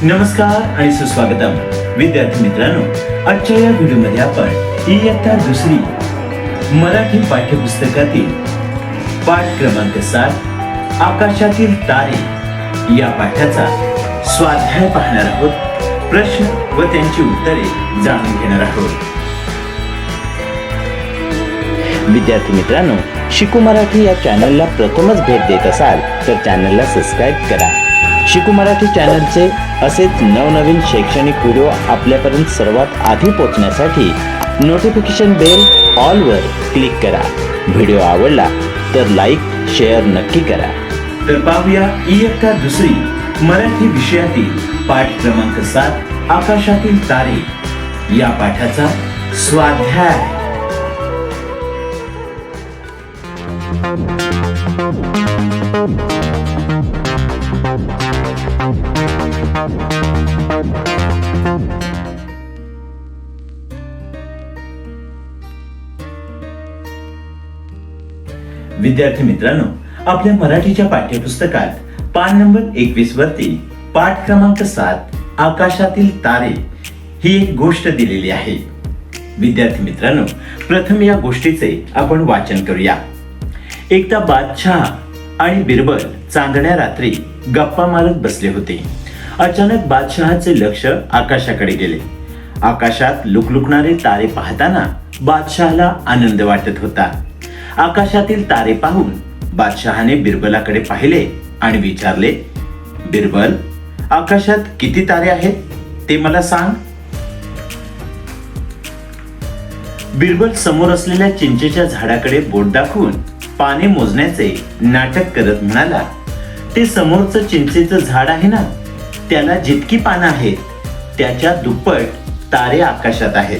नमस्कार आणि सुस्वागतम विद्यार्थी मित्रांनो, आजच्या या व्हिडिओमध्ये आपण इयत्ता दुसरी मराठी पाठ्यपुस्तकातील पाठ क्रमांक 7 आकाशातील तारे या पाठाचा स्वाध्याय पाहणार आहोत. प्रश्न व त्यांची उत्तरे जाणून घेणार आहोत. विद्यार्थी मित्रांनो, शिकू मराठी या चॅनलला प्रथमच भेट देत असाल तर चॅनलला सबस्क्राईब करा. शिकू मराठी चॅनलचे असेच नवनवीन शैक्षणिक व्हिडिओ आपल्यापर्यंत सर्वात आधी पोहोचण्यासाठी नोटिफिकेशन बेल ऑल वर क्लिक करा. व्हिडिओ आवडला तर लाईक शेअर नक्की करा. तर पाहूया इयत्ता दुसरी मराठी विषयातील पाठ क्रमांक 7 आकाशातील तारे या पाठाचा स्वाध्याय. विद्यार्थी मित्रांनो, आपल्या मराठीच्या पाठ्यपुस्तकात पान नंबर 21 वरती पाठ क्रमांक 7 आकाशातील तारे ही एक गोष्ट दिलेली आहे. विद्यार्थी मित्रांनो, प्रथम या गोष्टीचे आपण वाचन करूया. एकदा बादशाह आणि बिरबल चांदण्या रात्री गप्पा मारत बसले होते. अचानक बादशहाचे लक्ष आकाशाकडे गेले. आकाशात लुकलुकणारे तारे पाहताना बादशहाला आनंद वाटत होता. आकाशातील तारे पाहून बादशहाने बिरबलाकडे पाहिले आणि विचारले, बिरबल, आकाशात किती तारे आहेत ते मला सांग. बिरबल समोर असलेल्या चिंचेच्या झाडाकडे बोट दाखवून पाने मोजण्याचे नाटक करत म्हणाला, ते समोरचं चिंचेचं झाड आहे ना, त्याला जितकी पानं आहेत त्याच्या दुप्पट तारे आकाशात आहेत.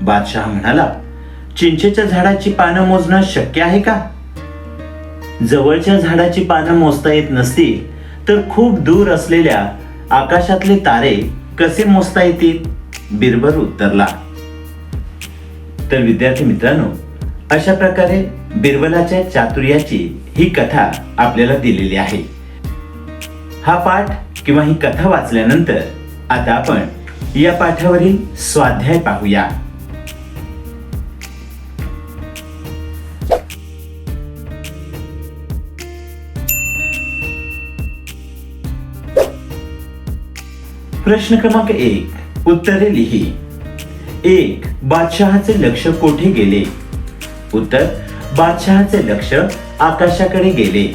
बादशाह म्हणाला, चिंचेच्या झाडाची पानं मोजणं शक्य आहे का? जवळच्या झाडाची पानं मोजता येत नसतील तर खूप दूर असलेल्या आकाशातले तारे कसे मोजता येतील? बिरबल उत्तरला. तर विद्यार्थी मित्रांनो, अशा प्रकारे बिरबलाच्या चातुर्याची ही कथा आपल्याला दिलेली आहे. हा पाठ किंवा ही कथा वाचल्यानंतर आता आपण या पाठावरील स्वाध्याय पाहूया. प्रश्न क्रमांक 1 उत्तरे लिही. 1. बादशहाचे लक्ष कोठे गेले? उत्तर, बादशहाचे लक्ष आकाशाकडे गेले.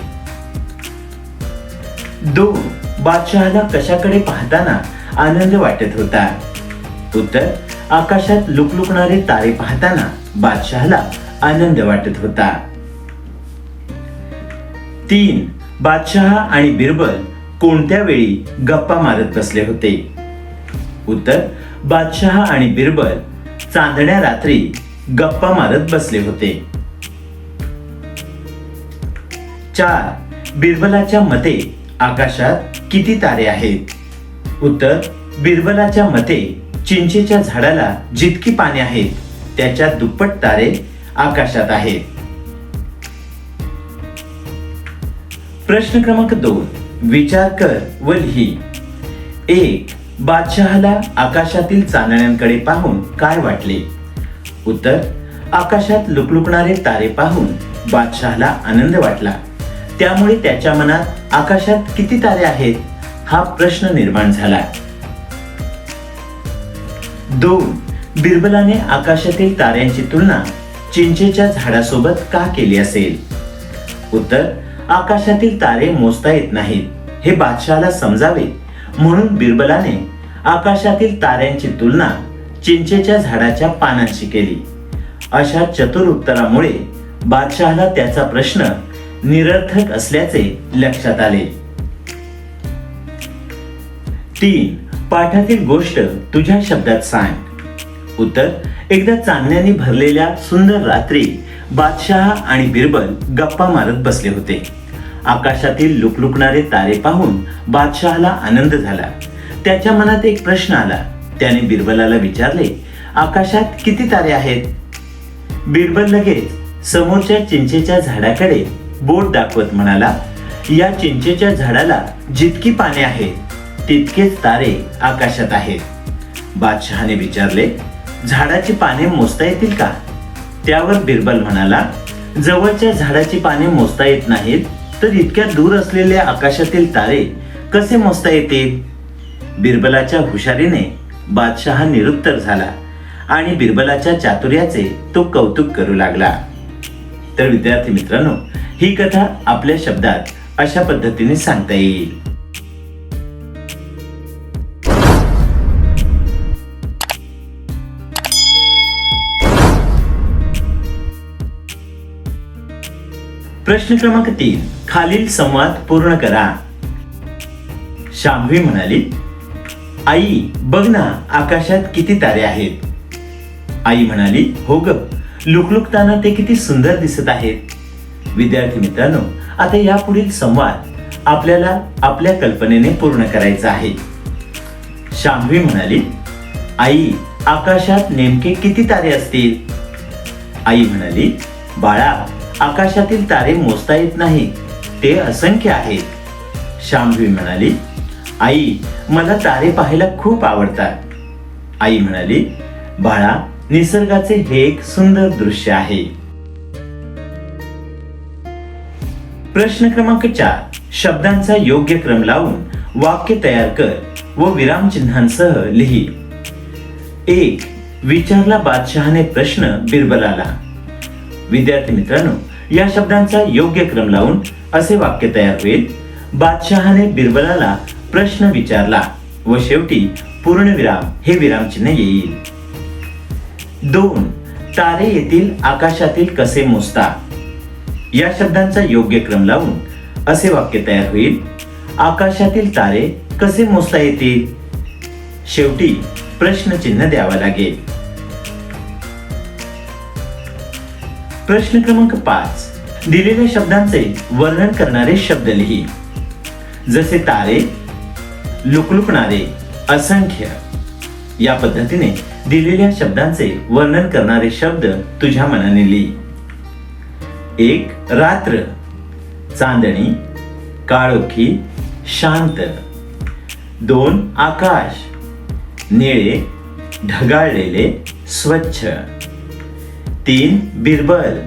2. बादशहाला कशाकडे पाहताना आनंद वाटत होता? उत्तर, आकाशात लुकलुकणारे तारे पाहताना बादशहाला आनंद वाटत होता. 3. बादशहा आणि बिरबल कोणत्या वेळी गप्पा मारत बसले होते? उत्तर, बादशहा आणि बिरबल चांदण्या रात्री गप्पा मारत बसले होते. 4. बिरबलाच्या मते आकाशात किती तारे आहेत? उत्तर, बिरबलाच्या मते चिंचेच्या झाडाला जितकी पाने आहेत त्याच्या दुप्पट तारे आकाशात आहेत. प्रश्न क्रमांक 2 विचार कर व लिही. 1. बादशहाला आकाशातील चांदण्यांकडे पाहून काय वाटले? उत्तर, आकाशात लुकलुकणारे तारे पाहून बादशहाला आनंद वाटला. त्यामुळे त्याच्या मनात आकाशात किती तारे आहेत हा प्रश्न निर्माण झाला. 2. बिरबलाने आकाशातील ताऱ्यांची तुलना चिंचेच्या झाडासोबत का केली असेल? उत्तर, आकाशातील तारे मोजता येत नाहीत हे बादशहाला समजावे म्हणून बिरबलाने आकाशातील ताऱ्यांची तुलना चिंचेच्या झाडाच्या पानांशी केली. अशा चतुर उत्तरामुळे बादशहाला त्याचा प्रश्न निरर्थक असल्याचे लक्षात आले. 3. पाठातील गोष्ट तुझ्या शब्दात सांग. उत्तर, एकदा चांदण्याने भरलेल्या सुंदर रात्री बादशहा आणि बिरबल गप्पा मारत बसले होते. आकाशातील लुकलुकणारे तारे पाहून बादशहाला आनंद झाला. त्याच्या मनात एक प्रश्न आला. त्याने बिरबलाला विचारले, आकाशात किती तारे आहेत? बिरबल लगेच समोरच्या चिंचेच्या झाडाकडे बोट दाखवत म्हणाला, या चिंचेच्या झाडाला जितकी पाने आहेत तितकेच तारे आकाशात आहेत. बादशहाने विचारले, झाडाची पाने मोजता येतील का? त्यावर बिरबल म्हणाला, जवळच्या झाडाची पाने मोजता येत नाहीत तर इतक्या दूर असलेल्या आकाशातील तारे कसे मोजता येतील? बिरबलाच्या हुशारीने बादशहा निरुत्तर झाला आणि बिरबलाच्या चातुर्याचे तो कौतुक करू लागला. तर विद्यार्थी मित्रांनो, ही कथा आपल्या शब्दात अशा पद्धतीने सांगता येईल. प्रश्न क्रमांक 3, खालील संवाद पूर्ण करा. शांभवी म्हणाली, आई बघ ना, आकाशात किती तारे आहेत. आई म्हणाली, हो ग, लुकलुकताना ते किती सुंदर दिसत आहेत. विद्यार्थी मित्रांनो, आता यापुढील संवाद आपल्याला आपल्या कल्पनेने पूर्ण करायचा आहे. शांभवी म्हणाली, आई आकाशात नेमके किती तारे असतील? आई म्हणाली, बाळा, आकाशातील तारे मोजता येत नाही, ते असंख्य आहेत. शांभवी म्हणाली, आई मला तारे पाहायला खूप आवडतात. आई म्हणाली, बाळा, निसर्गाचे हे एक सुंदर दृश्य आहे. प्रश्न क्रमांक 4, शब्दांचा योग्य क्रम लावून वाक्य तयार कर व विरामचिन्हांसह लिही. 1. विचारला बादशहाने प्रश्न बिरबलाला. विद्यार्थी मित्रांनो, या शब्दांचा योग्य क्रम लावून असे वाक्य तयार होईल. बादशहाने बिरबलाला प्रश्न विचारला व शेवटी पूर्णविराम हे विरामचिन्ह येईल. 2. तारे येतील आकाशातील कसे मोजता. या शब्दांचा योग्य क्रम लावून असे वाक्य तयार होईल. आकाशातील तारे कसे मोजता येतील. शेवटी प्रश्नचिन्ह द्यावा लागेल. प्रश्न क्रमांक 5, दिलेल्या शब्दांचे वर्णन करणारे शब्द लिही. जसे तारे, लुकलुकणारे, असंख्य. या पद्धतीने दिलेल्या शब्दांचे वर्णन करणारे शब्द तुझ्या मनाने लिही. 1. रात्र, चांदणी, काळोखी, शांत. 2. आकाश, निळे, ढगाळलेले, स्वच्छ. 3. बिरबल,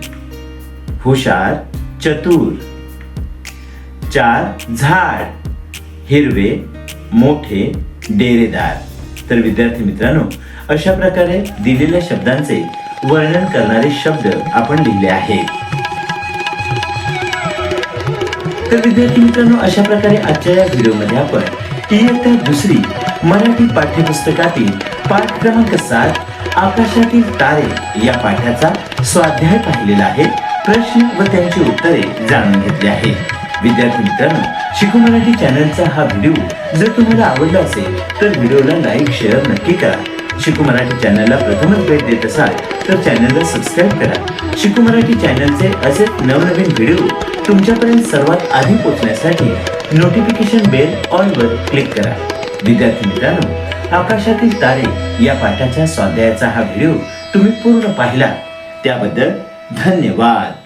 हुशार, चतुर. 4. झाड, हिरवे, मोठे, डेरेदार. तर विद्यार्थी मित्रांनो, अशा प्रकारे दिलेल्या शब्दांचे वर्णन करणारे शब्द आपण लिहिले आहेत. तर विद्यार्थी मित्रांनो, अशा प्रकारे आजच्या या व्हिडिओमध्ये आपण इयत्ता 2 मराठी पाठ्यपुस्तकातील पाठ क्रमांक 7 आकाशातील तारे या पाठाचा स्वाध्याय पाहिलेला आहे. प्रश्न व त्यांची उत्तरे जाणून घेतली आहेत. विद्यार्थी मित्रांनो, शिकू मराठी चॅनलचा हा व्हिडिओ जर तुम्हाला आवडला असेल तर व्हिडिओला लाईक शेअर नक्की करा. शिकू मराठी चॅनलला प्रथमच भेट देत असाल तर चॅनलला सबस्क्राईब करा. शिकू मराठी चॅनलचे असे नवनवीन व्हिडिओ तुमच्यापर्यंत सर्वात आधी पोहोचण्यासाठी नोटिफिकेशन बेल ऑल वर क्लिक करा. विद्यार्थी मित्रांनो, आकाशातील तारे या पाठाच्या स्वाध्यायाचा हा व्हिडिओ तुम्ही पूर्ण पाहिला त्याबद्दल धन्यवाद.